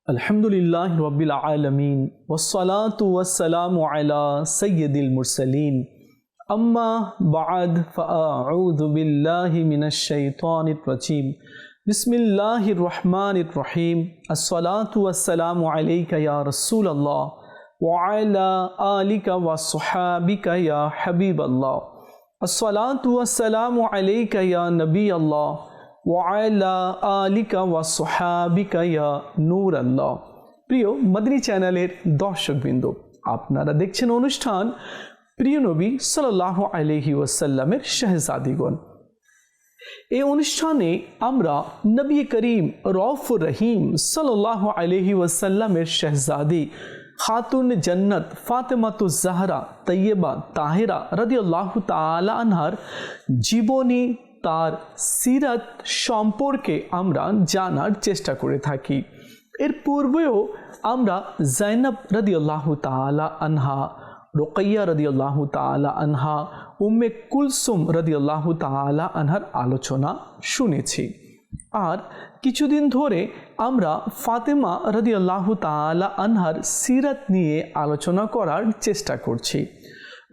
अल्हम्दुलिल्लाहि रब्बिल आलमीन वस्सलातु वस्सलामु अला सय्यदिल मुरसलीन अम्मा बाद फ़अऊज़ु बिल्लाहि मिनश शैतानिर रजीम बिस्मिल्लाहिर रहमानिर रहीम अस्सलातु वस्सलामु अलैका या रसूलल्लाह व अला आलिका व अस्हाबिका या हबीबल्लाह अस्सलातु वस्सलामु अलैका या नबीअल्लाह ওয়াইলা আলিকা ওয়া সুহাবিকা ইয়া নূর আল্লাহ। প্রিয় মদনী চ্যানেলের দর্শকবৃন্দ, আপনারা দেখছেন অনুষ্ঠান প্রিয় নবী সাল্লাল্লাহু আলাইহি ওয়াসাল্লামের শাহজাদিগণ। এই অনুষ্ঠানে আমরা নবী করিম রউফুর রহিম সাল্লাল্লাহু আলাইহি ওয়াসাল্লামের শাহজাদি খাতুন জান্নাত ফাতেমাতুজ জাহরা তৈয়বা তাহেরা রাদিয়াল্লাহু তাআলা আনহার জীবনী, তার সিরাত সম্পর্কে আমরা জানার চেষ্টা করে থাকি। এর পূর্বেও আমরা জাইনাব রাদিয়াল্লাহু তাআলা আনহা, রুকাইয়া রাদিয়াল্লাহু তাআলা আনহা, উম্মে কুলসুম রাদিয়াল্লাহু তাআলা আনহার আলোচনা শুনেছি। আর কিছুদিন ধরে আমরা ফাতেমা রাদিয়াল্লাহু তাআলা আনহার সিরাত নিয়ে আলোচনা করার চেষ্টা করছি।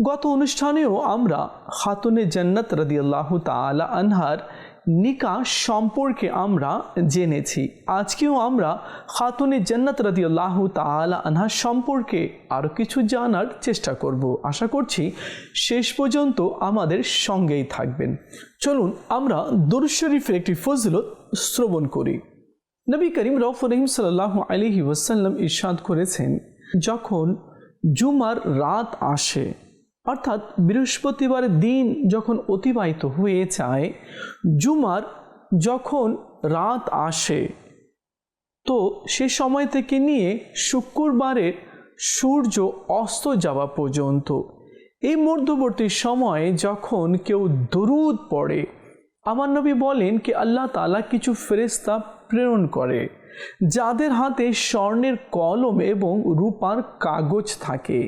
গত অনুষ্ঠানেও আমরা খাতুনে জান্নাত রাদিয়াল্লাহু তাআলা আনহার নিকাহ সম্পর্কে আমরা জেনেছি। আজকেও আমরা খাতুনে জান্নাত রাদিয়াল্লাহু তাআলা আনহা সম্পর্কে আরও কিছু জানার চেষ্টা করব। আশা করছি শেষ পর্যন্ত আমাদের সঙ্গেই থাকবেন। চলুন আমরা দুরূদ শরীফের একটি ফজিলত শ্রবণ করি। নবী করিম রউফুর রহিম সাল্লাল্লাহু আলাইহি ওয়াসাল্লাম ইরশাদ করেছেন, যখন জুমার রাত আসে, অর্থাৎ বৃহস্পতিবারের দিন যখন অতিবাহিত হয়ে যায়, জুমার যখন রাত আসে, তো সে সময় থেকে নিয়ে শুক্রবারের সূর্য অস্ত যাওয়া পর্যন্ত এই মধ্যবর্তী সময়ে যখন কেউ দরুদ পড়ে, আমার নবী বলেন কি আল্লাহ তাআলা কিছু ফেরেশতা প্রেরণ করে যাদের হাতে স্বর্ণের কলম এবং রূপার কাগজ থাকে।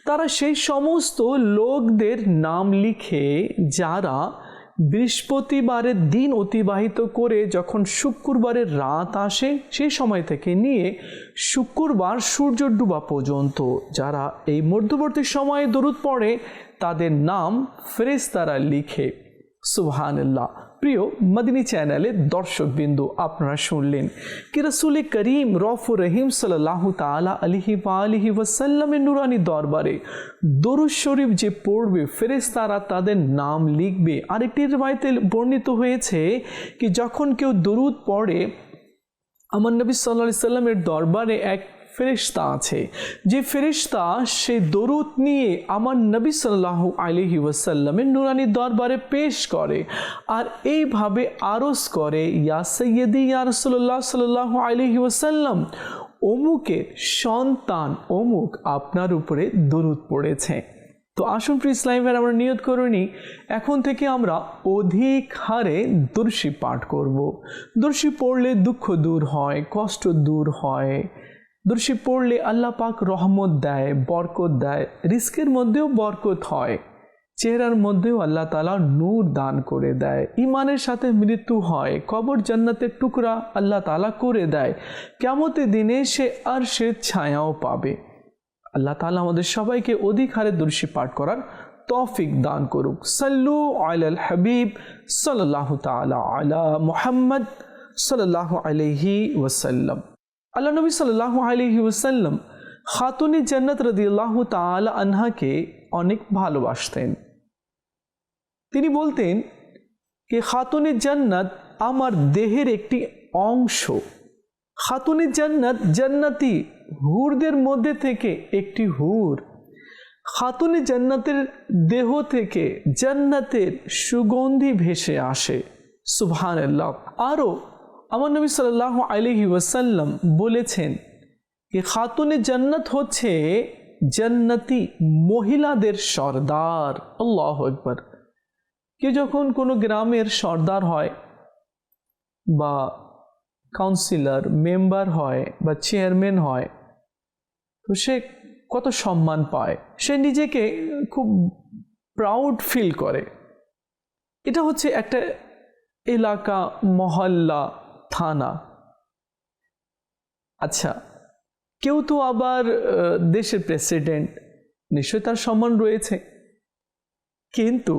তারা সেই সমস্ত লোকদের নাম লিখে যারা বৃহস্পতিবারের দিন অতিবাহিত করে যখন শুক্রবারের রাত আসে সেই সময় থেকে নিয়ে শুক্রবার সূর্য ডুবা পর্যন্ত যারা এই মধ্যবর্তী সময়ে দরুদ পড়ে তাদের নাম ফেরেশতারা লিখে। সুবহানাল্লাহ। প্রিয় মদনী চ্যানেলের দর্শকবিন্দু, আপনারা শুনলেন কি রাসূল করিম রউফুর রহিম সাল্লাল্লাহু তাআলা আলাইহি ওয়াসাল্লামের নুরানি দরবারে দরুদ শরীফ যে পড়বে ফেরেশতারা তাদের নাম লিখবে। আরেকটি riwayate বর্ণিত হয়েছে কি যখন কেউ দরুদ পড়ে, আমার নবী সাল্লাল্লাহু আলাইহি সাল্লামের দরবারে এক ফেরেশতা আছে, যে ফেরেশতা সেই দরুদ নিয়ে আমার নবী সাল্লাল্লাহু আলাইহি ওয়াসাল্লামের নুরানি দরবারে পেশ করে আর এইভাবে আরজ করে, ইয়া সাইয়্যিদি ইয়া রাসূলুল্লাহ সাল্লাল্লাহু আলাইহি ওয়াসাল্লাম, অমুকের সন্তান অমুক আপনার উপরে দরুদ পড়েছে। তো আসুন প্রিয় ইসলামী ভাইরা, আমরা নিয়ত করে নিই এখন থেকে আমরা অধিক হারে দরুদ শরীফ পাঠ করব। দরুদ শরীফ পড়লে দুঃখ দূর হয়, কষ্ট দূর হয়। দরুদ শরীফ পড়লে আল্লাহ পাক রহমত দেয়, বরকত দেয়, রিস্কের মধ্যেও বরকত হয়, চেহারার মধ্যেও আল্লাহ তাআলা নূর দান করে দেয়, ইমানের সাথে মৃত্যু হয়, কবর জান্নাতের টুকরা আল্লাহ তাআলা করে দেয়, কিয়ামতের দিনে সে আরশের ছায়াও পাবে। আল্লাহ তাআলা আমাদের সবাইকে অধিক হারে দরুদ শরীফ পাঠ করার তৌফিক দান করুক। সাল্লু আলাল হাবিব সাল্লাল্লাহু তাআলা আলা মুহাম্মদ সাল্লাল্লাহু আলাইহি ওয়াসাল্লাম। আল্লাহ নবী সাল্লাল্লাহু আলাইহি ওয়াসাল্লাম খাতুনে জান্নাত রাদিয়াল্লাহু তাআলা আনহাকে অনেক ভালোবাসতেন। তিনি বলতেন যে খাতুনে জান্নাত আমার দেহের একটি অংশ। খাতুনে জান্নাত জান্নাতি হুরদের মধ্যে থেকে একটি হুর। খাতুনে জান্নাতের দেহ থেকে জান্নাতের সুগন্ধি ভেসে আসে। সুবহানাল্লাহ। আরও আমার নবী সাল্লাল্লাহু আলাইহি ওয়াসাল্লাম বলেছেন যে খাতুনে জান্নাত হচ্ছে জান্নাতি মহিলাদের সর্দার। আল্লাহু আকবার। কেউ যখন কোনো গ্রামের সর্দার হয় বা কাউন্সিলর মেম্বার হয় বা চেয়ারম্যান হয়, তো সে কত সম্মান পায়, সে নিজেকে খুব প্রাউড ফিল করে। এটা হচ্ছে একটা এলাকা, মহল্লা, থানা। আচ্ছা, কেউ তো আবার দেশের প্রেসিডেন্ট, নিশ্চয়ই তার সম্মান রয়েছে। কিন্তু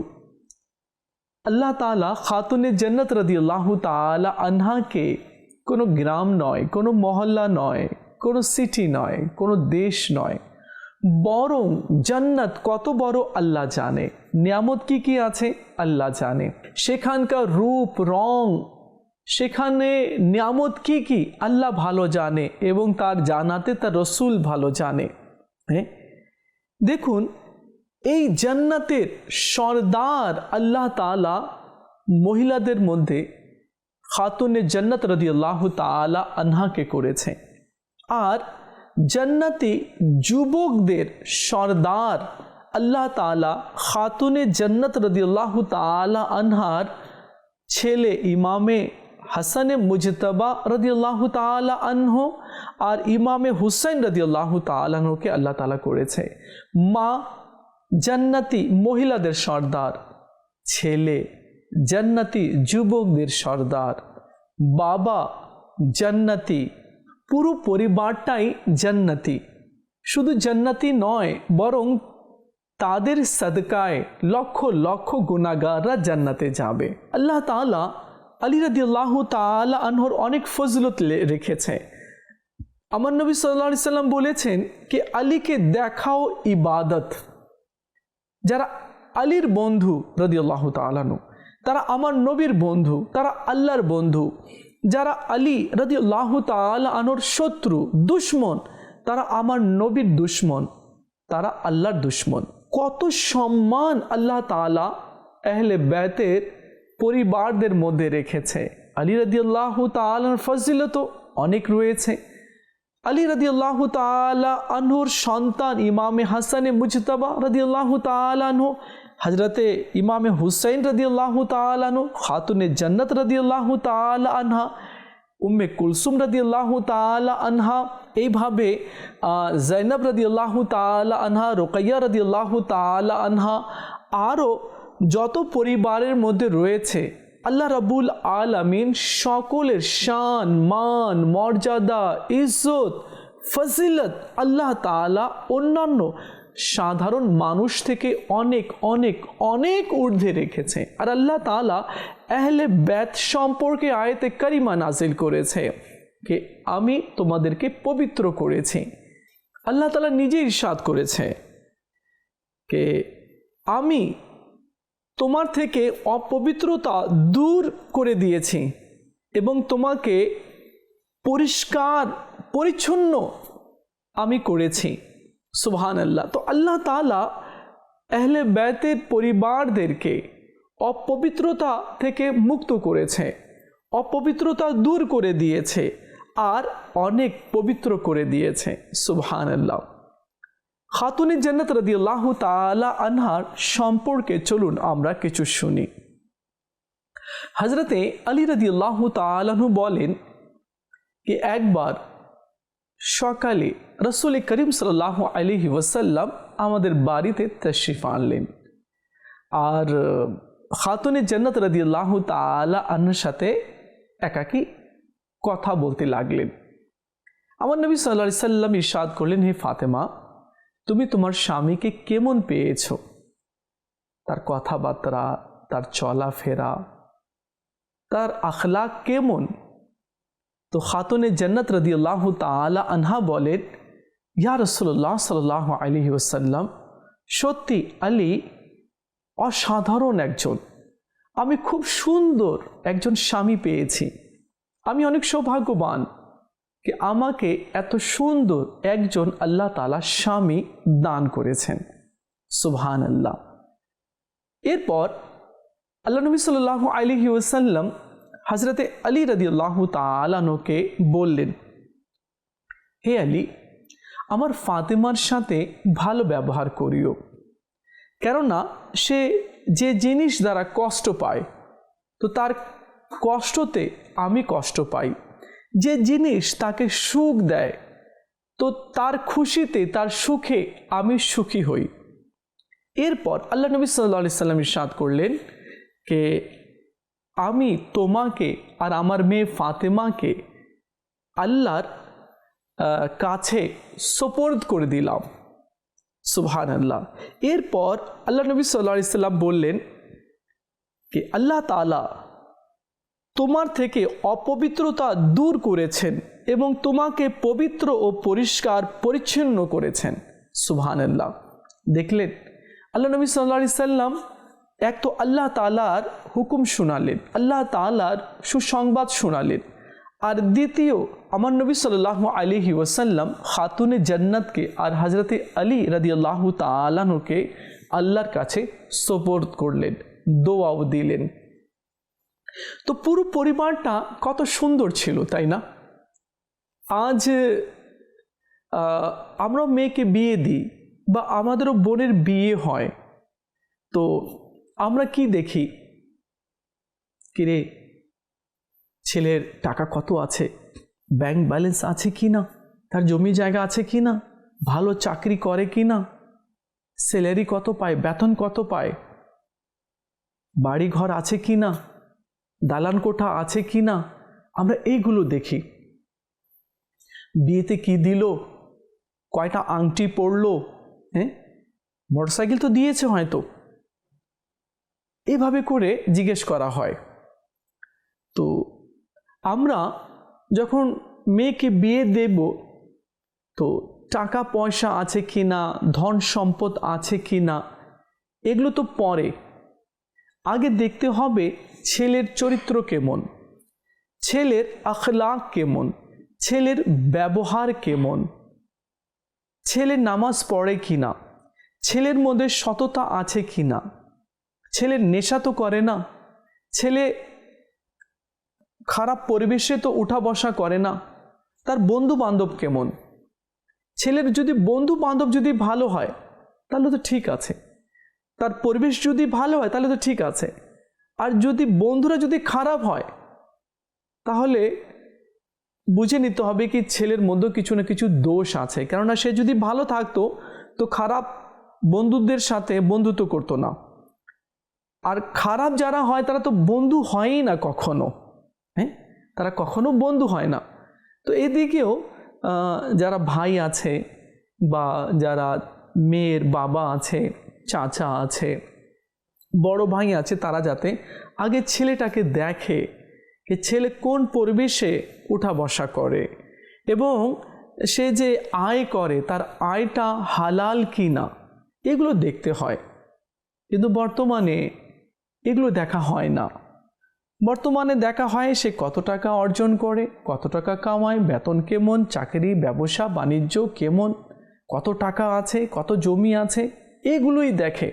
আল্লাহ তাআলা খাতুনে জান্নাত রাদিয়াল্লাহু তাআলা আনহাকে কোনো গ্রাম নয়, কোনো মহল্লা নয়, কোনো সিটি নয়, কোনো দেশ নয়, বরং জান্নাত কত বড় আল্লাহ জানে, নিয়ামত কি কি আছে আল্লাহ জানে, সেখানকার রূপ রং, সেখানে নিয়ামত কি কি আল্লাহ ভালো জানে, এবং তার জানাতে তার রসুল ভালো জানে। হ্যাঁ, দেখুন এই জান্নাতের সরদার আল্লাহ তাআলা মহিলাদের মধ্যে খাতুনে জান্নাত রাদিয়াল্লাহু তাআলা আনহাকে করেছে। আর জান্নাতি যুবকদের সরদার আল্লাহ তাআলা খাতুনে জান্নাত রাদিয়াল্লাহু তাআলা আনহার ছেলে ইমামে হাসানে মুজতবা রাদিয়াল্লাহু তাআলা আনহু আর ইমামে হুসাইন রাদিয়াল্লাহু তাআলা আনহুকে আল্লাহ তাআলা করেছে মা জান্নাতি মহিলাদের সর্দার, ছেলে জান্নাতি যুবকদের সর্দার, বাবা জান্নাতি, পুরো পরিবারটাই জান্নাতি। শুধু জান্নাতি নয়, বরং তাদের সাদকায় লক্ষ লক্ষ গুনাহগাররা জান্নাতে যাবে। আল্লাহ তাআলা আলী রাদিয়াল্লাহু তাআলা আনহুর অনেক ফজলত রেখেছে। আমার নবী সাল্লাল্লাহু আলাইহি সাল্লাম বলেছেন कि আলীকে দেখাও ইবাদত। যারা আলীর বন্ধু রাদিয়াল্লাহু তাআলা আনহু, তারা আমার নবীর বন্ধু, তারা আল্লাহর বন্ধু। যারা আলী রাদিয়াল্লাহু তাআলা আনহুর শত্রু, দুশ্মন, তারা আমার নবীর দুশ্মন, তারা আল্লাহর দুশ্মন। কত সম্মান আল্লাহ তাআলা আহলে বাইতের পরিবারদের মধ্যে রেখেছে। আলী রাদিয়াল্লাহু তাআলার ফজিলত অনেক রয়েছে। আলী রাদিয়াল্লাহু তাআলা আনহুর সন্তান ইমামে হাসানে মুজতবা রাদিয়াল্লাহু তাআলা আনহু, হযরতে ইমামে হুসাইন রাদিয়াল্লাহু তাআলা আনহু, খাতুনে জান্নাত রাদিয়াল্লাহু তাআলা আনহা, উম্মে কুলসুম রাদিয়াল্লাহু তাআলা আনহা, এইভাবে জাইনাব রাদিয়াল্লাহু তাআলা আনহা, রুকাইয়া রাদিয়াল্লাহু তাআলা আনহা, আরও যত পরিবারের মধ্যে রয়েছে আল্লাহ রাব্বুল আলামিন সকলের শান, মান, মর্যাদা, ইজ্জত, ফজিলত আল্লাহ তাআলা অন্যান্য সাধারণ মানুষ থেকে অনেক অনেক অনেক ঊর্ধ্বে রেখেছে। আর আল্লাহ তাআলা আহলে বাইত সম্পর্কে আয়াতে কারিমা নাজিল করেছে যে আমি তোমাদেরকে পবিত্র করেছি। আল্লাহ তাআলা নিজে ইরশাদ করেছে যে আমি তোমার থেকে অপবিত্রতা দূর করে দিয়েছি এবং তোমাকে পরিষ্কার পরিচ্ছন্ন আমি করেছি। সুবহানাল্লাহ। তো আল্লাহ তাআলা আহলে বাইতের পরিবারদেরকে অপবিত্রতা থেকে মুক্ত করেছে, অপবিত্রতা দূর করে দিয়েছে আর অনেক পবিত্র করে দিয়েছে। সুবহানাল্লাহ। খাতুনে জান্নাত রাদিয়াল্লাহু তাআলা আনহার সম্পর্কে চলুন আমরা কিছু শুনি। হযরতে আলী রাদিয়াল্লাহু তাআলা আনহু বলেন যে একবার সকালে রাসূল করিম সাল্লাল্লাহু আলাইহি ওয়াসাল্লাম আমাদের বাড়িতে তাশরিফ আনলেন আর খাতুনে জান্নাত রাদিয়াল্লাহু তাআলা আনহার সাথে একাকী কথা বলতে লাগলেন। আমার নবী সাল্লাল্লাহু আলাইহি সাল্লাম ইরশাদ করলেন, হে ফাতেমা, তুমি তোমার স্বামীকে কেমন পেয়েছো? তার কথাবার্তা, তার চলাফেরা, তার আখলাক কেমন? তো খাতুনে জান্নাত রাদিয়াল্লাহু তাআলা আনহা বলেন, ইয়া রাসূলুল্লাহ সাল্লাল্লাহু আলাইহি ওয়াসাল্লাম, সত্যি আলী অসাধারণ একজন, আমি খুব সুন্দর একজন স্বামী পেয়েছি। আমি অনেক সৌভাগ্যবান যে আমাকে এত সুন্দর একজন আল্লাহ তাআলা স্বামী দান করেছেন। সুবহানাল্লাহ। এরপর আল্লাহ নবী সাল্লাল্লাহু আলাইহি ওয়াসাল্লাম হযরতে আলী রাদিয়াল্লাহু তাআলা আনহুকে বললেন, হে আলী, আমার ফাতেমার সাথে ভালো ব্যবহার করিও, কেননা সে যে জিনিস দ্বারা কষ্ট পায় তো তার কষ্টতে আমি কষ্ট পাই, যে জিনিস তাকে সুখ দেয় তো তার খুশিতে, তার সুখে আমি সুখী হই। এরপর আল্লাহ নবী সাল্লাল্লাহু আলাইহি সাল্লাম ইরশাদ করলেন যে আমি তোমাকে আর আমার মেয়ে ফাতেমাকে আল্লাহর কাছে সোপর্দ করে দিলাম। সুবহানাল্লাহ। এরপর আল্লাহ নবী সাল্লাল্লাহু আলাইহি সাল্লাম বললেন কি আল্লাহ তাআলা তোমার থেকে অপবিত্রতা দূর করেছেন এবং তোমাকে পবিত্র ও পরিষ্কার পরিচ্ছন্ন করেছেন। সুবহানাল্লাহ। দেখলেন আল্লাহ নবী সাল্লাল্লাহু আলাইহি সাল্লাম এক তো আল্লাহ তাআলার হুকুম শোনালেন, আল্লাহ তাআলার সুসংবাদ শোনালেন, আর দ্বিতীয় আমার নবী সাল্লাল্লাহু আলাইহি ওয়াসাল্লাম খাতুনে জান্নাতকে আর হযরতে আলী রাদিয়াল্লাহু তাআলা আনহুকে আল্লাহর কাছে সুপর্দ করলেন, দোয়াও দিলেন। তো পুরো পরিবারটা কত সুন্দর ছিল, তাই না? আজ আমরা মেয়েকে বিয়ে দিই বা আমাদেরও বোনের বিয়ে হয়, তো আমরা কি দেখি, কিরে ছেলের টাকা কত আছে, ব্যাংক ব্যালেন্স আছে কি না, তার জমি জায়গা আছে কি না, ভালো চাকরি করে কি না, স্যালারি কত পায়, বেতন কত পায়, বাড়ি ঘর আছে কি না, দালান কোঠা আছে কি না, আমরা এইগুলো দেখি। বিয়েতে কি দিল, কয়টা আংটি পরলো, হ্যাঁ, মোটরসাইকেল তো দিয়েছে হয়তো, এইভাবে করে জিজ্ঞেস করা হয়। তো আমরা যখন মেয়েকে বিয়ে দেব, তো টাকা পয়সা আছে কি না, ধন সম্পদ আছে কি না, এগুলো তো পরে। আগে দেখতে হবে ছেলের চরিত্র কেমন, ছেলের আখলাক কেমন, ছেলের ব্যবহার কেমন, ছেলে নামাজ পড়ে কি না, ছেলের মধ্যে সততা আছে কি না, ছেলে নেশা তো করে না, ছেলে খারাপ পরিবেশে তো উঠা বসা করে না, তার বন্ধু বান্ধব কেমন, ছেলের যদি বন্ধু বান্ধব যদি ভালো হয় তাহলে তো ঠিক আছে, তার পরিবেশ যদি ভালো হয় তাহলে তো ঠিক আছে। আর যদি বন্ধুরা যদি খারাপ হয় তাহলে বুঝে নিতে হবে কি ছেলের মধ্যে কিছু না কিছু দোষ আছে, কেননা সে যদি ভালো থাকতো তো খারাপ বন্ধুদের সাথে বন্ধুত্ব করতো না। আর খারাপ যারা হয় তারা তো বন্ধু হয়ই না কখনো, হ্যাঁ, তারা কখনো বন্ধু হয় না। তো এদিকেও যারা ভাই আছে বা যারা মেয়ের বাবা আছে, চাচা আছে, বড় ভাই আছে, তারা যাতে আগে ছেলেটাকে দেখে যে ছেলে কোন পরিবেশে উঠা বসা করে এবং সে যে আয় করে তার আয়টা হালাল কি না, এগুলো দেখতে হয়। কিন্তু বর্তমানে এগুলো দেখা হয় না। বর্তমানে দেখা হয় সে কত টাকা অর্জন করে, কত টাকা কামায়, বেতন কেমন, চাকরি ব্যবসা বাণিজ্য কেমন, কত টাকা আছে, কত জমি আছে, এগুলোই দেখে।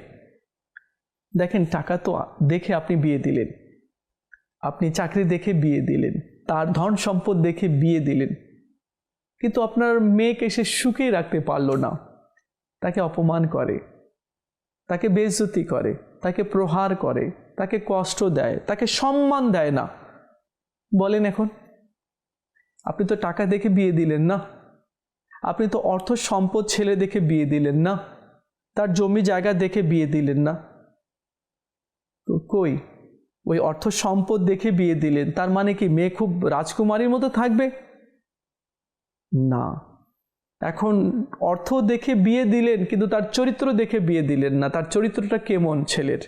দেখেন টাকা তো দেখে আপনি বিয়ে দিলেন, আপনি চাকরি দেখে বিয়ে দিলেন, তার ধন সম্পদ দেখে বিয়ে দিলেন, কিন্তু আপনার মেয়েকে সে সুখেই রাখতে পারলো না, তাকে অপমান করে, তাকে বেইজ্জতি করে, তাকে প্রহার করে, তাকে কষ্ট দেয়, তাকে সম্মান দেয় না। বলেন এখন, আপনি তো টাকা দেখে বিয়ে দিলেন না, আপনি তো অর্থ সম্পদ ছেলে দেখে বিয়ে দিলেন না, তার জমি জায়গা দেখে বিয়ে দিলেন না। তো কই ওই অর্থ সম্পদ দেখে বিয়ে দিলেন, তার মানে কি মেয়ে খুব রাজকুমারীর মতো থাকবে? না। এখন অর্থ দেখে বিয়ে দিলেন কিন্তু তার চরিত্র দেখে বিয়ে দিলেন না, তার চরিত্রটা কেমন ছেলের।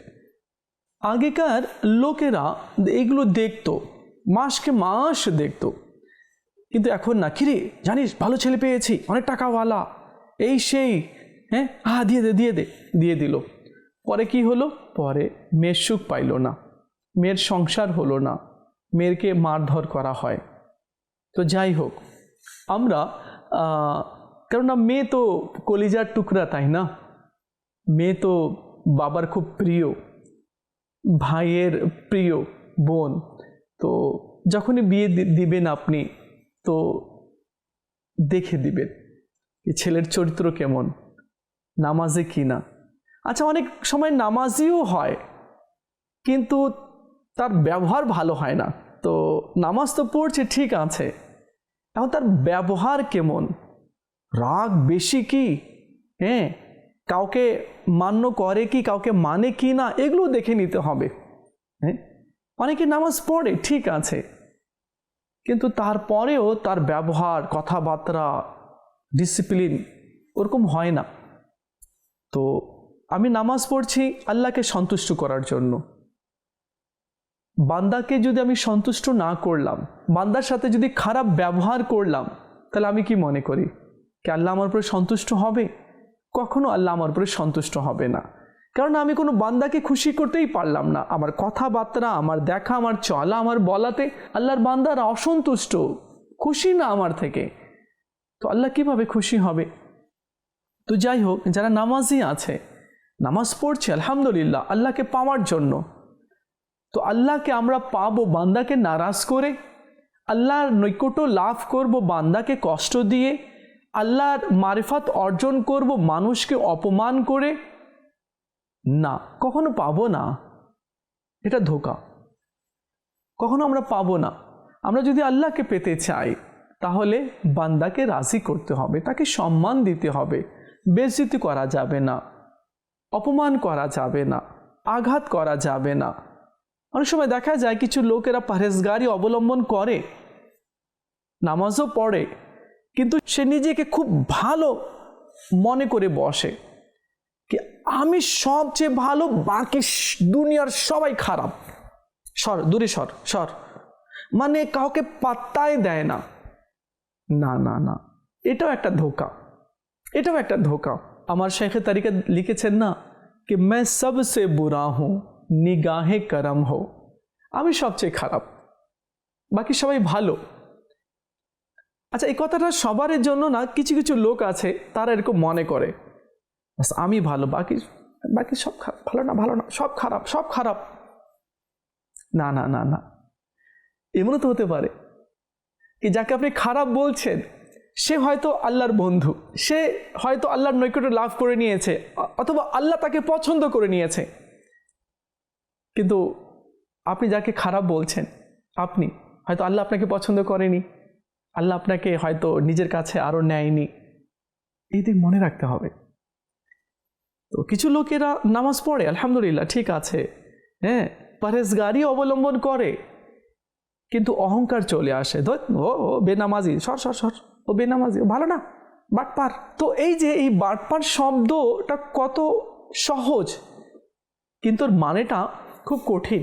আগেকার লোকেরা এগুলো দেখতো, মাসকে মাস দেখতো, কিন্তু এখন না, কিরে জানিস ভালো ছেলে পেয়েছি, অনেক টাকাওয়ালা, এই সেই, হ্যাঁ, দিয়ে দে দিয়ে দে, দিয়ে দিল। পরে কি হলো? পরে মেয়ের সুখ পাইল না, মেয়ের সংসার হলো না, মেয়েকে মারধর করা হয়। তো যাই হোক, আমরা কেননা মেয়ে তো কলিজার টুকরা, তাই না? মেয়ে তো বাবার খুব প্রিয়, ভাইয়ের প্রিয় বোন। তো যখনই বিয়ে দিবেন আপনি, তো দেখে দিবেন ছেলের চরিত্র কেমন, নামাজে কি না। আচ্ছা, অনেক সময় নামাজিও হয় কিন্তু তার ব্যবহার ভালো হয় না। তো নামাজ তো পড়ছে ঠিক আছে, এখন তার ব্যবহার কেমন, রাগ বেশি কি, হ্যাঁ, কাউকে মান্য করে কি, কাউকে মানে কি না, এগুলো দেখে নিতে হবে। হ্যাঁ, অনেকে নামাজ পড়ে ঠিক আছে, কিন্তু তারপরেও তার ব্যবহার, কথাবার্তা, ডিসিপ্লিন ওরকম হয় না। তো আমি নামাজ পড়ছি আল্লাহকে সন্তুষ্ট করার জন্য। বান্দাকে যদি আমি সন্তুষ্ট না করলাম, বান্দার সাথে যদি খারাপ ব্যবহার করলাম, তাহলে আমি কি মনে করি কি আল্লাহ আমার উপরে সন্তুষ্ট হবে? কখনো আল্লাহ আমার উপরে সন্তুষ্ট হবে না। কারণ আমি কোনো বান্দাকে খুশি করতেই পারলাম না। আমার কথাবার্তা, আমার দেখা, আমার চলা, আমার বলাতে আল্লাহর বান্দারা অসন্তুষ্ট, খুশি না আমার থেকে। তো আল্লাহ কিভাবে খুশি হবে? তো যাই হোক, যারা নামাজি আছে, নামাজ পড়ছে আলহামদুলিল্লাহ আল্লাহকে পাওয়ার জন্য, তো আল্লাহকে আমরা পাবো বান্দাকে নারাজ করে? আল্লাহর নৈকট্য লাভ করব বান্দাকে কষ্ট দিয়ে? আল্লাহর মারিফাত অর্জন করব মানুষকে অপমান করে? না, কখনো পাবো না। এটা ধোঁকা, কখনো আমরা পাবো না। আমরা যদি আল্লাহকে পেতে চাই তাহলে বান্দাকে রাজি করতে হবে, তাকে সম্মান দিতে হবে, বেইজ্জতি করা যাবে না, অপমান করা যাবে না, আঘাত করা যাবে না। অনেক সময় দেখা যায় কিছু লোকেরা পরহেজগারি অবলম্বন করে, নামাজও পড়ে, কিন্তু সে নিজেকে খুব ভালো মনে করে বসে কি আমি সবচেয়ে ভালো, বাকি দুনিয়ার সবাই খারাপ, সর দূরে সর সর, মানে কাউকে পাত্তাই দেয় না। না না না, এটাও একটা ধোঁকা, এটাও একটা ধোঁকা। আমার শেখে তারিকা লিখেছেন না कि मैं सबसे बुरा हूँ निगाहे करम हो, আমি সবচেয়ে খারাপ, বাকি সবাই ভালো। আচ্ছা, এই কথাটা সবার জন্য না, কিছু কিছু লোক আছে তারা এরকম মনে করে আমি ভালো, বাকি বাকি সব ভালো না, ভালো না, সব খারাপ, সব খারাপ। না না না না, এমনও তো হতে পারে কি যাকে আপনি খারাপ বলছেন সে হয়তো আল্লাহর বন্ধু, সে হয়তো আল্লাহর নৈকট্য লাভ করে নিয়েছে, অথবা আল্লাহ তাকে পছন্দ করে নিয়েছে। কিন্তু আপনি যাকে খারাপ বলছেন, আপনি হয়তো আল্লাহ আপনাকে পছন্দ করেনি, আল্লাহ আপনাকে হয়তো নিজের কাছে আরও নেয়নি। এই দিক মনে রাখতে হবে। তো কিছু লোকেরা নামাজ পড়ে আলহামদুলিল্লাহ, ঠিক আছে, হ্যাঁ, পরহেজগারি অবলম্বন করে, কিন্তু অহংকার চলে আসে, ও বেনামাজি, সর সর সর, ও বেনামাজি, ও ভালো না, বাটপার। তো এই যে এই বাটপার শব্দটা কত সহজ, কিন্তু ওর মানেটা খুব কঠিন।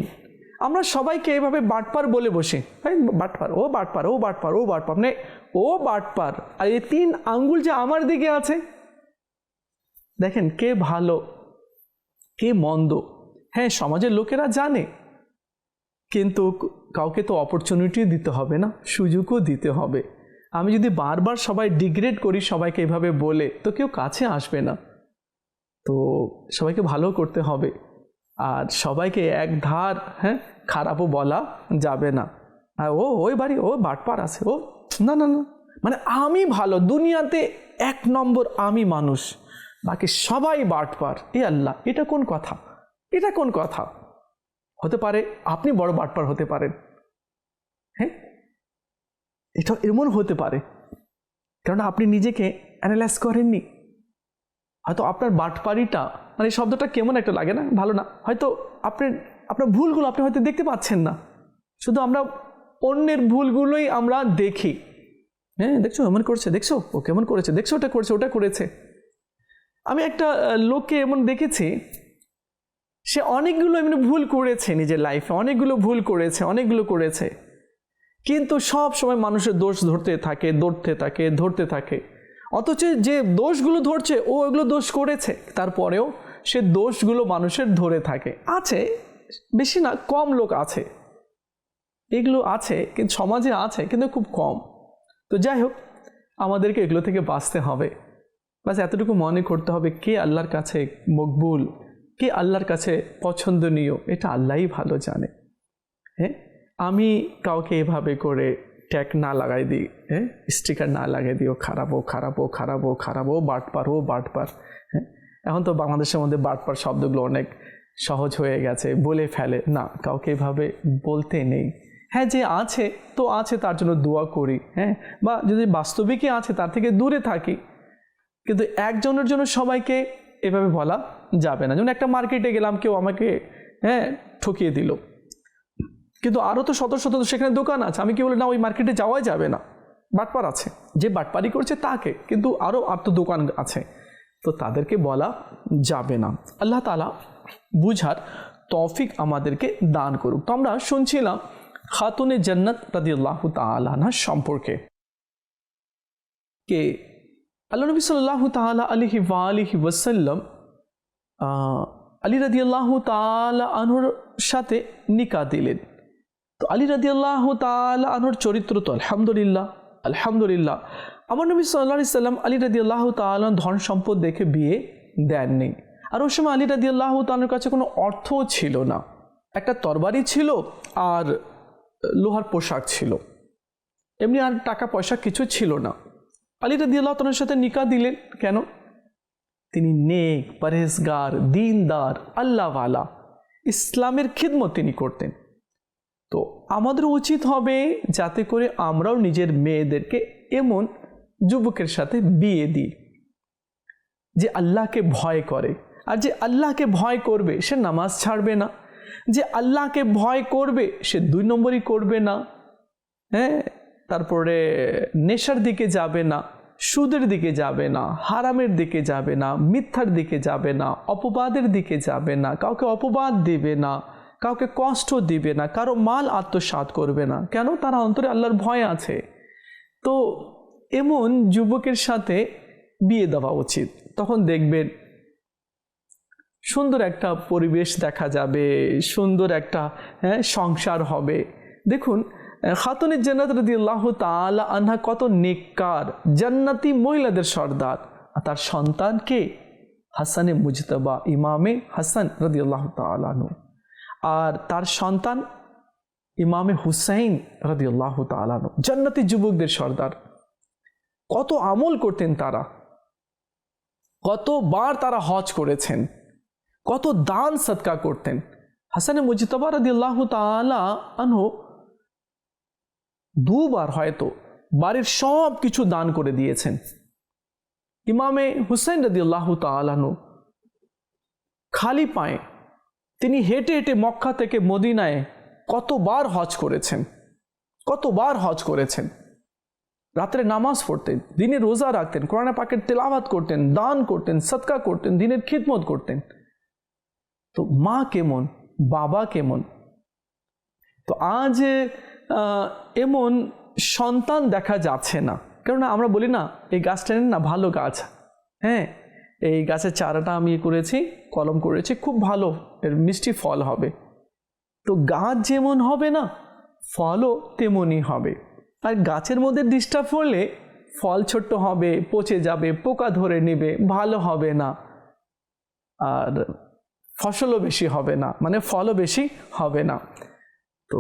আমরা সবাইকে এইভাবে বাটপার বলে বসি, বাটপার, ও বাটপার, ও বাটপার, ও বাটপার, মানে ও বাটপার, আর এই 3 আঙ্গুল যে আমার দিকে আছে, দেখেন কে ভালো কে মন্দ। হ্যাঁ, সমাজের লোকেরা জানে, কিন্তু কাউকে তো অপরচুনিটি দিতে হবে না, সুযোগও দিতে হবে। আমি যদি বারবার সবাই ডিগ্রেড করি সবাইকে এভাবে বলে, তো কেউ কাছে আসবে না। তো সবাইকে ভালো করতে হবে, আর সবাইকে এক ধার খারাপও বলা যাবে না। আর ওই বাড়ি ও বাটপার আছে, ও না না না, মানে আমি ভালো, দুনিয়াতে 1 নম্বর আমি মানুষ, বাকি সবাই বাটপার। এ আল্লাহ, এটা কোন কথা? এটা কোন কথা? হতে পারে আপনি বড় বাটপার হতে পারেন, হ্যাঁ, এটা এমন হতে পারে, কারণ আপনি নিজেকে অ্যানালাইজ করেননি। হয়তো আপনার বাটপারিটা, মানে এই শব্দটা কেমন একটা লাগে না, ভালো না, হয়তো আপনার ভুলগুলো আপনি হয়তো দেখতে পাচ্ছেন না। শুধু আমরা অন্যের ভুলগুলোই আমরা দেখি, হ্যাঁ, দেখছো এমন করছে, দেখছো ও কেমন করেছে, দেখছো ওটা করেছে, ওটা করেছে। আমি একটা লোককে এমন দেখেছি, সে অনেকগুলো এমনি ভুল করেছে নিজের লাইফে, অনেকগুলো ভুল করেছে, অনেকগুলো করেছে, কিন্তু সব সময় মানুষের দোষ ধরতে থাকে। অথচ যে দোষগুলো ধরছে ও এগুলো দোষ করেছে, তারপরেও সে দোষগুলো মানুষের ধরে থাকে। আছে, বেশি না, কম লোক আছে, এগুলো আছে, কিন্তু সমাজে আছে, কিন্তু খুব কম। তো যাই হোক, আমাদেরকে এগুলো থেকে বাঁচতে হবে। বাস এতটুকু মনে করতে হবে কে আল্লাহর কাছে মকবুল, কে আল্লাহর কাছে পছন্দনীয়, এটা আল্লাহই ভালো জানে। হ্যাঁ, আমি কাউকে এভাবে করে ট্যাগ না লাগাই দিই, হ্যাঁ, স্টিকার না লাগাই দিই, ও খারাপ, ও খারাপ, ও খারাপ, ও খারাপ, ও বাটপার, ও বাটপার। হ্যাঁ, এখন তো বাংলাদেশের মধ্যে বাটপার শব্দগুলো অনেক সহজ হয়ে গেছে, বলে ফেলে। না, কাউকে এভাবে বলতে নেই। হ্যাঁ, যে আছে তো আছে, তার জন্য দোয়া করি, হ্যাঁ, বা যদি বাস্তবিকই আছে তার থেকে দূরে থাকি, কিন্তু একজনের জন্য সবাইকে এভাবে বলা যাবে না। যেমন একটা মার্কেটে গেলাম, কেউ আমাকে ঠকিয়ে দিল, কিন্তু আরও তো শত শত সেখানে দোকান আছে, আমি কি বলি না ওই মার্কেটে যাওয়াই যাবে না, বাটপার আছে, যে বাটপারি করছে তাকে, কিন্তু আরও আর তো দোকান আছে, তো তাদেরকে বলা যাবে না। আল্লাহ তাআলা বুঝার তৌফিক আমাদেরকে দান করুক। তো আমরা শুনছিলাম খাতুনে জান্নাত রাদিয়াল্লাহু তাআলা আনহা সম্পর্কে, কে আল্লাহ নবী সাল্লাল্লাহু তাআলা আলাইহি ওয়া আলিহি ওয়াসাল্লাম আলী রাদিয়াল্লাহু তাআলা আনহুর সাথে নিকাহ দিলেন। তো আলী রাদিয়াল্লাহু তাআলা আনহুর চরিত্র তো আলহামদুলিল্লাহ আলহামদুলিল্লাহ। আমার নবী সাল্লাল্লাহু আলাইহি সাল্লাম আলী রাদিয়াল্লাহু তাআলা ধন সম্পদ দেখে বিয়ে দেননি। আর ওই সময় আলী রাদিয়াল্লাহু তাআলার কাছে কোনো অর্থও ছিল না, একটা তরবারি ছিল আর লোহার পোশাক ছিল, এমনি আর টাকা পয়সা কিছু ছিল না। আলী রাদিয়াল্লাহু তাআলার সাথে নিকাহ দিলেন কেন? তিনি নেক, পরহেজগার, দিনদার, আল্লাহওয়ালা, ইসলামের খিদমত তিনি করতেন। তো আমাদের উচিত হবে যাতে করে আমরাও নিজের মেয়েদেরকে এমন যুবকের সাথে বিয়ে দিই যে আল্লাহকে ভয় করে। আর যে আল্লাহকে ভয় করবে সে নামাজ ছাড়বে না, যে আল্লাহকে ভয় করবে সে 2 নম্বরই করবে না, হ্যাঁ, তারপরে নেশার দিকে যাবে না, সুদের দিকে যাবে না, হারামের দিকে যাবে না, মিথ্যার দিকে যাবে না, অপবাদের দিকে যাবে না, কাউকে অপবাদ দিবে না, কাউকে কষ্ট দিবে না, কারো মাল আত্মসাৎ করবে না। কেন? তার অন্তরে আল্লাহর ভয় আছে। তো এমন যুবকের সাথে বিয়ে দেওয়া উচিত। তখন দেখবেন সুন্দর একটা পরিবেশ দেখা যাবে, সুন্দর একটা সংসার হবে। দেখুন খাতুনে জান্নাত রাদিয়াল্লাহু তাআলা আনহা কত নেককার, জান্নাতি মহিলাদের সর্দার। আর তার সন্তানকে হাসানে মুজতবা, ইমামে হাসান রাদিয়াল্লাহু তাআলা আনহু, আর তার সন্তান ইমামে হুসাইন রাদিয়াল্লাহু তাআলা আনহু, জান্নাতি যুবকদের সর্দার। কত আমল করতেন তারা, কতবার তারা হজ করেছেন, কত দান সদকা করতেন। হাসানে মুজতবা রাদিয়াল্লাহু তাআলা আনহু 2 বার হয়তো বাড়ির সব কিছু দান করে দিয়েছেন। ইমামে হুসাইন রাদিয়াল্লাহু তাআলা আনহু খালি পায়ে তিনি হেঁটে হেঁটে মক্কা থেকে মদিনায় কতবার হজ করেছেন, কতবার হজ করেছেন। রাত্রে নামাজ পড়তেন, দিনে রোজা রাখতেন, কোরআন পাকের তেলাওয়াত করতেন, দান করতেন, সদকা করতেন, দিনের খিদমত করতেন। তো মা কেমন, বাবা কেমন। তো আজ এমন সন্তান দেখা যাচ্ছে না। কেননা আমরা বলি না এই গাছটা না ভালো গাছ, হ্যাঁ এই গাছের চারাটা আমি করেছি, কলম করেছি, খুব ভালো, এর মিষ্টি ফল হবে। তো গাছ যেমন হবে না, ফলও তেমনই হবে। আর গাছের মধ্যে ডিস্টার্ব হলে ফল ছোট্ট হবে, পচে যাবে, পোকা ধরে নেবে, ভালো হবে না, আর ফসলও বেশি হবে না, মানে ফলও বেশি হবে না। তো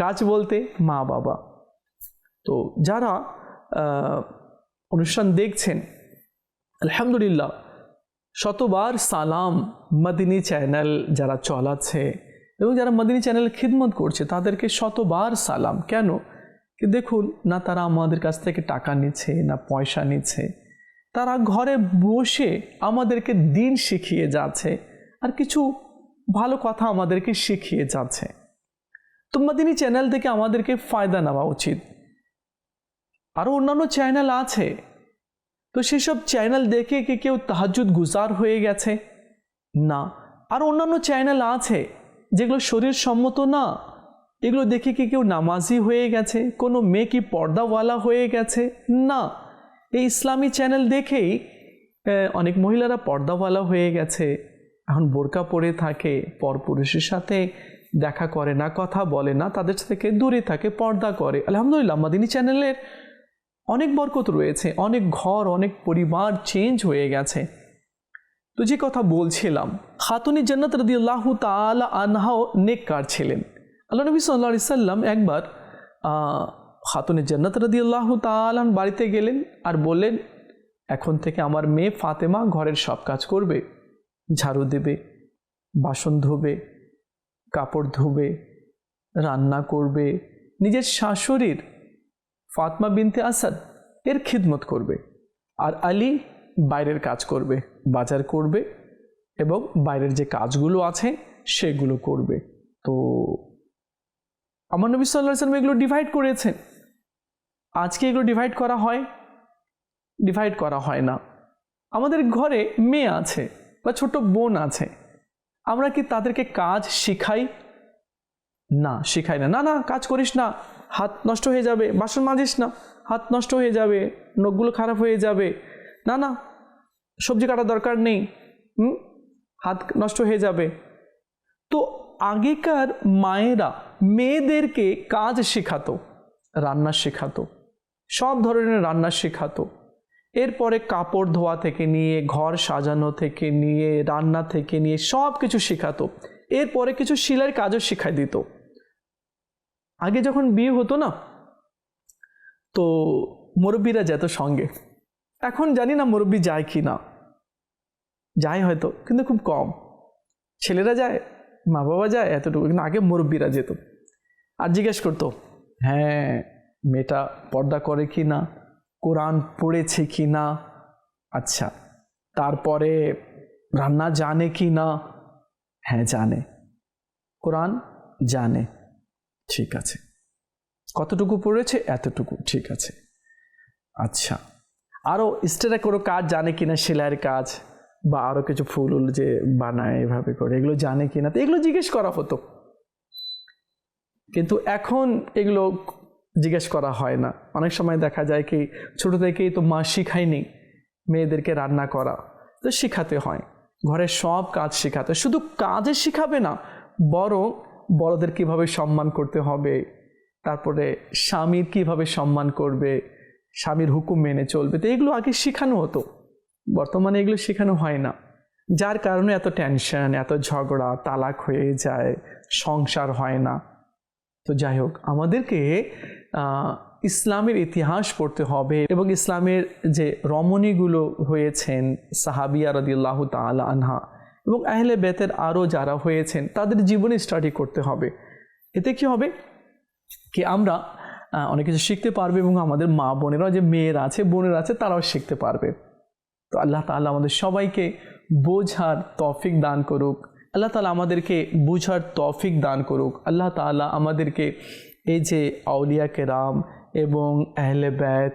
গাছ বলতে মা বাবা। তো যারা অনুষ্ঠান দেখছেন আলহামদুলিল্লাহ, শতবার সালাম মদিনী চ্যানেল যারা চালাচ্ছে এবং যারা মদিনী চ্যানেল খিদমত করছে তাদেরকে শতবার সালাম। কেন? কি দেখুন না, তারা আমাদের কাছ থেকে টাকা নিচ্ছে না পয়সা নিচ্ছে, তারা ঘরে বসে আমাদেরকে দিন শিখিয়ে যাচ্ছে আর কিছু ভালো কথা আমাদেরকে শিখিয়ে যাচ্ছে। তো মদিনী চ্যানেল থেকে আমাদেরকে ফায়দা নেওয়া উচিত। আরও অন্যান্য চ্যানেল আছে, তো সেসব চ্যানেল দেখে কি কেউ তাহাজ্জুদ গুজার হয়ে গেছে? না। আর অন্যান্য চ্যানেল আছে যেগুলো শরীর সম্মত না, এগুলো দেখে কি কেউ নামাজি হয়ে গেছে, কোনো মেয়ে কি পর্দাওয়ালা হয়ে গেছে? না। এই ইসলামী চ্যানেল দেখেই অনেক মহিলারা পর্দাওয়ালা হয়ে গেছে, এখন বোরকা পরে থাকে, পরপুরুষের সাথে দেখা করে না, কথা বলে না, তাদের থেকে দূরে থাকে, পর্দা করে। আলহামদুলিল্লাহ মদিনী চ্যানেলের অনেক বরকত রয়েছে, অনেক ঘর, অনেক পরিবার চেঞ্জ হয়ে গেছে। তো যে কথা বলছিলাম, খাতুনে জান্নাত রাদিয়াল্লাহু তাআলা আনহাও নেককার ছিলেন। আল্লাহ নবী সাল্লাল্লাহু আলাইহি সাল্লাম একবার খাতুনে জান্নাত রাদিয়াল্লাহু তাআলা বাড়িতে গেলেন আর বললেন, এখন থেকে আমার মেয়ে ফাতেমা ঘরের সব কাজ করবে, ঝাড়ু দেবে, বাসন ধোবে, কাপড় ধোবে, রান্না করবে, নিজের শাশুড়ির ফাতমা বিনতে আসাদ এর খিদমত করবে, আর আলী বাইরের কাজ করবে, বাজার করবে এবং বাইরের যে কাজগুলো আছে সেগুলো করবে। তো আমার নবী সাল্লাল্লাহু আলাইহি ওয়াসাল্লাম এগুলো ডিভাইড করেছেন। আজকে এগুলো ডিভাইড করা হয়? ডিভাইড করা হয় না। আমাদের ঘরে মেয়ে আছে বা ছোট বোন আছে, আমরা কি তাদেরকে কাজ শিখাই? না, শিখাই না। না না, কাজ করিস না, হাত নষ্ট হয়ে যাবে, বাসন মাজিস না, হাত নষ্ট হয়ে যাবে, নখগুলো খারাপ হয়ে যাবে, না না সবজি কাটার দরকার নেই, হাত নষ্ট হয়ে যাবে। তো আগেকার মায়েরা মেয়েদেরকে কাজ শেখাতো, রান্না শেখাতো, সব ধরনের রান্না শেখাতো। এরপরে কাপড় ধোয়া থেকে নিয়ে, ঘর সাজানো থেকে নিয়ে, রান্না থেকে নিয়ে সব কিছু শেখাতো। এরপরে কিছু সেলাইয়ের কাজও শিখাই দিত। আগে যখন বিয়ে হতো না, তো মুরব্বীরা যেত সঙ্গে। এখন জানি না মুরব্বী যায় কি না, যায় হয়তো, কিন্তু খুব কম। ছেলেরা যায়, মা বাবা যায়, এতটুকু। কিন্তু আগে মুরব্বীরা যেত আর জিজ্ঞেস করতো, হ্যাঁ মেয়েটা পর্দা করে কি না, কোরআন পড়েছে কি না, আচ্ছা তারপরে রান্না জানে কি না, হ্যাঁ জানে, কোরআন জানে, ঠিক আছে, কতটুকু পড়েছে, এতটুকু, ঠিক আছে, আচ্ছা আরও এক্সট্রা কোনো কাজ জানে কিনা, সেলাইয়ের কাজ বা আরও কিছু ফুল যে বানায় এভাবে করে, এগুলো জানে কিনা, তো এগুলো জিজ্ঞেস করা হতো। কিন্তু এখন এগুলো জিজ্ঞেস করা হয় না। অনেক সময় দেখা যায় কি, ছোটো থেকেই তো মা শিখায়নি মেয়েদেরকে রান্না করা, তো শিখাতে হয়, ঘরের সব কাজ শেখাতে। শুধু কাজে শিখাবে না, বরং বড়দের কিভাবে সম্মান করতে হবে, তারপরে স্বামীর কিভাবে সম্মান করবে, স্বামীর হুকুম মেনে চলবে, তো এগুলো আগে শেখানো হতো। বর্তমানে এগুলো শেখানো হয় না, যার কারণে এত টেনশন, এত ঝগড়া, তালাক হয়ে যায়, সংসার হয় না। তো যাই হোক, আমাদেরকে ইসলামের ইতিহাস পড়তে হবে এবং ইসলামের যে রমণীগুলো হয়েছেন সাহাবিয়া রাদিয়াল্লাহু তাআলা আনহা এবং আহলে বেতের আরও যারা হয়েছেন তাদের জীবনী স্টাডি করতে হবে। এতে কি হবে কি, আমরা অনেক কিছু শিখতে পারবে এবং আমাদের মা বোনেরাও, যে মেয়েরা আছে, বোনেরা আছে, তারাও শিখতে পারবে। তো আল্লাহ তাআলা আমাদের সবাইকে বোঝার তৌফিক দান করুক। আল্লাহ তাআলা আমাদেরকে বুঝার তৌফিক দান করুক। আল্লাহ তাআলা আমাদেরকে এই যে আউলিয়া কেরাম এবং আহলে বেত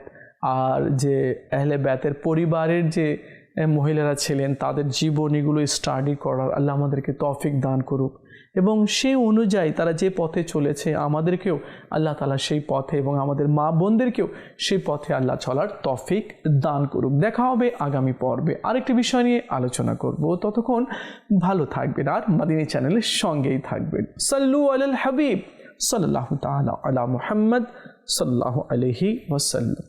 আর যে আহলে বেতের পরিবারের যে মহিলারা ছিলেন তাদের জীবনীগুলো স্টাডি করার আল্লাহ আমাদেরকে তৌফিক দান করুক এবং সেই অনুযায়ী তারা যে পথে চলেছে আমাদেরকেও আল্লাহ তাআলা সেই পথে এবং আমাদের মা বোনদেরকেও সেই পথে আল্লাহ চলার তৌফিক দান করুক। দেখা হবে আগামী পর্বে আরেকটি বিষয় নিয়ে আলোচনা করব। ততক্ষণ ভালো থাকবেন আর মাদিনী চ্যানেলের সঙ্গেই থাকবেন। সাল্লু আলাল হাবিব সাল্লাল্লাহু তাআলা আলা মুহাম্মদ সাল্লাল্লাহু আলাইহি ওয়াসাল্লাম।